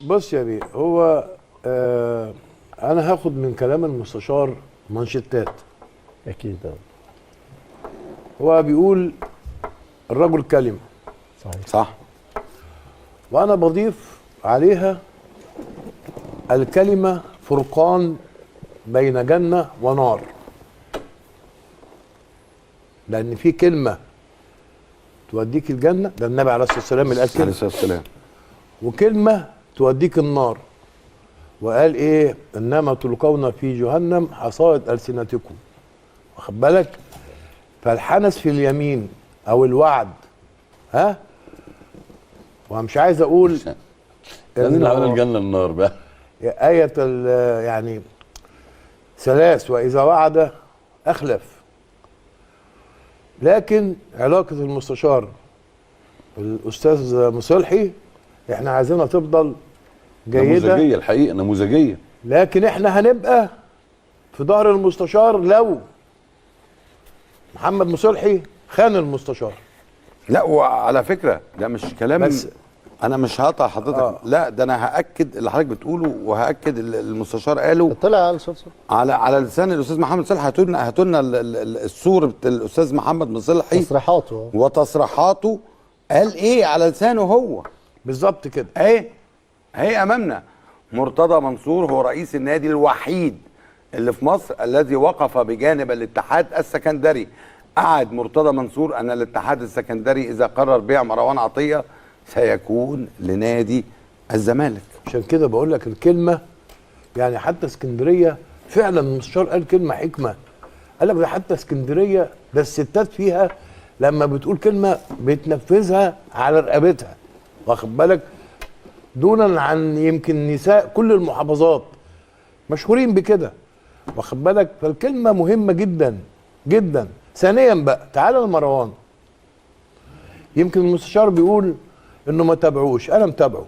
بص يا بيه، هو انا هاخد من كلام المستشار مانشيتات. اكيد. هو بيقول الرجل كلمه صح. وانا بضيف عليها الكلمه فرقان بين جنه ونار، لان في كلمه توديك الجنه، ده النبي عليه الصلاه والسلام اللي قال كده، عليه الصلاه والسلام، وكلمه توديك النار. وقال ايه؟ انما تلقون في جهنم حصائد السنتكم. واخد بالك؟ فالحنس في اليمين او الوعد، ها، ومش عايز اقول لازم نعمل الجنه النار بقى. آية يعني ثلاث وإذا وعد أخلف. لكن علاقة المستشار الأستاذ مصلحي احنا عايزينها تفضل جيدة، نموذجيه الحقيقه، نموذجيه. لكن احنا هنبقى في ظهر المستشار لو محمد مصلحي خان المستشار. لا، وعلى فكره ده مش كلام، بس انا مش هقطع حضرتك. لا، ده انا هاكد اللي حضرتك بتقوله، وهاكد اللي المستشار قاله طلع على صوت على لسان الاستاذ محمد صالح. هاتوا لنا الصوره بتاع الاستاذ محمد مصلحي تصريحاته وتصريحاته، قال ايه على لسانه هو بالظبط كده. اهي امامنا. مرتضى منصور هو رئيس النادي الوحيد اللي في مصر الذي وقف بجانب الاتحاد السكندري. قعد مرتضى منصور ان الاتحاد السكندري اذا قرر بيع مروان عطيه سيكون لنادي الزمالك. عشان كده بقول لك الكلمه، يعني حتى اسكندريه فعلا المستشار قال كلمه حكمه. قال لك ده حتى اسكندريه ده الستات فيها لما بتقول كلمه بتنفذها على رقبتها، واخد بالك؟ دونا عن يمكن نساء كل المحافظات مشهورين بكده، واخد بالك؟ فالكلمه مهمه جدا جدا. ثانيا بقى تعالى لمروان. يمكن المستشار بيقول انه ما تابعوش، انا متابعه.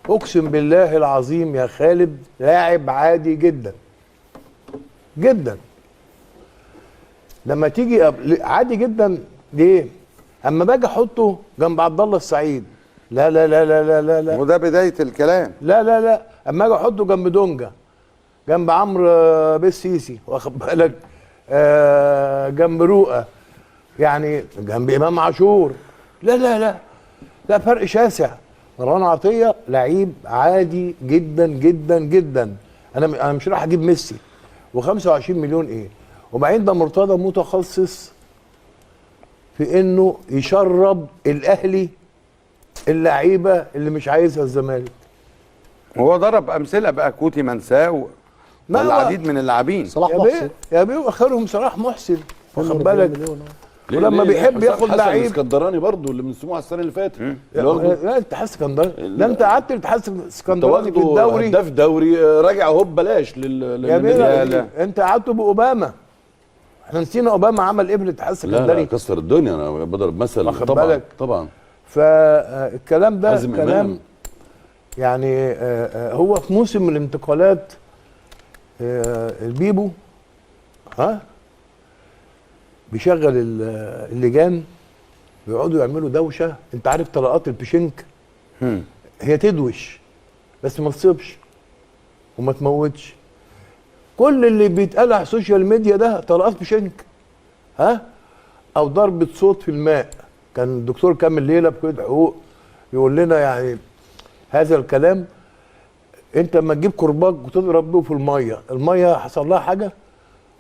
اقسم بالله العظيم يا خالد، لاعب عادي جدا جدا. لما تيجي عادي جدا ليه؟ اما باجي احطه جنب عبد الله السعيد، لا لا لا لا لا لا لا، وده بدايه الكلام. لا لا لا. اما اجي احطه جنب دونجا، جنب عمرو بالسيسي، واخد بالك؟ جنب رؤى، يعني جنب امام عاشور، لا لا لا لا، فرق شاسع. مروان عطيه لعيب عادي جدا جدا جدا. انا مش راح اجيب ميسي و25 مليون ايه. وبعدين ده مرتضى متخصص في انه يشرب الاهلي اللعيبه اللي مش عايزها الزمالك. وهو ضرب امثله بقى، كوتي منساه والعديد من اللاعبين. صلاح محسن يا بيه اخرهم صلاح محسن، واخد بالك؟ ولما ليه بيحب ياخد لعيب اسكندراني برضه اللي من سموحه السنه اللي فاتت. لا الاتحاد السكندري، ده انت قعدت الاتحاد السكندراني في الدوري، هداف دوري، راجع اهو ببلاش يا بيه. لا انت قعدته باوباما، احنا نسينا اوباما عمل ايه في الاتحاد السكندري؟ لا كسر الدنيا، انا بضرب مثل. واخد طبعا بالك؟ طبعا. فالكلام ده كلام إمام. يعني هو في موسم الانتقالات البيبو بيشغل اللجان، بيقعدوا يعملوا دوشه. انت عارف طلقات البشنك هي تدوش بس ما تصيبش وما تموتش. كل اللي بيتقال على السوشيال ميديا ده طلقات بشنك، او ضربه صوت في الماء. كان الدكتور كامل ليلى بكليه حقوق يقول لنا يعني هذا الكلام. انت لما تجيب كرباج وتضرب له في الميه حصل لها حاجه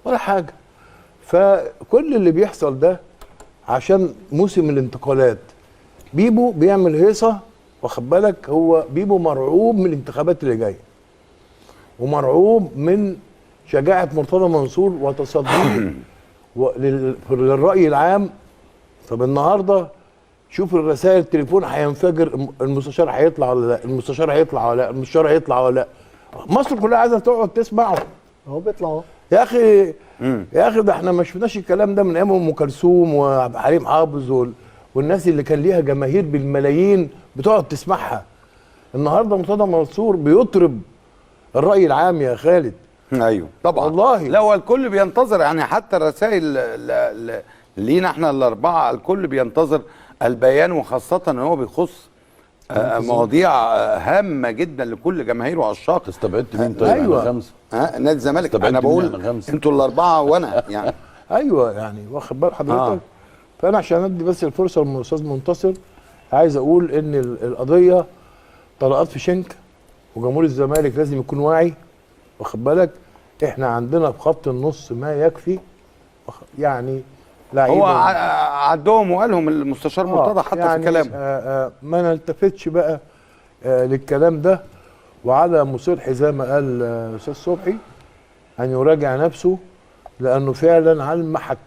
ولا حاجه. فكل اللي بيحصل ده عشان موسم الانتقالات. بيبو بيعمل هيصه، واخد بالك؟ هو بيبو مرعوب من الانتخابات اللي جايه، ومرعوب من شجاعه مرتضى منصور وتصديه للراي العام. طب النهارده شوف الرسائل، التليفون هينفجر، المستشار هيطلع ولا لا، المستشار هيطلع ولا لا، المستشار هيطلع ولا لا. مصر كلها عايزه تقعد تسمعه. هو بيطلع اهو يا اخي يا اخي، ده احنا ما شفناش الكلام ده من ايام ام كلثوم وعبد الحليم حافظ والناس اللي كان ليها جماهير بالملايين بتقعد تسمعها. النهارده مرتضى منصور بيطرب الراي العام يا خالد. ايوه طبعا والله. لا، هو الكل بينتظر، يعني حتى الرسائل لينا احنا الاربعه الكل بينتظر البيان، وخاصه ان هو بيخص مواضيع هامه جدا لكل جماهير وعشاق. استبعدت مين طيب؟ أيوة. يعني 5. نادي الزمالك. استبعدت انا مين بقول يعني 5؟ انتوا الاربعه وانا يعني. ايوه يعني واخد بال حضرتك. فانا عشان ادي بس الفرصه للاستاذ منتصر، عايز اقول ان القضيه طلقات في شنك، وجمهور الزمالك لازم يكون واعي، واخد بالك. احنا عندنا في خط النص ما يكفي، يعني لعيبه. هو عدهم وقالهم المستشار مرتضى حتى يعني في كلامه. ما نلتفتش بقى للكلام ده، وعلى مصلح زي ما قال الاستاذ صبحي ان يراجع نفسه، لانه فعلا على المحك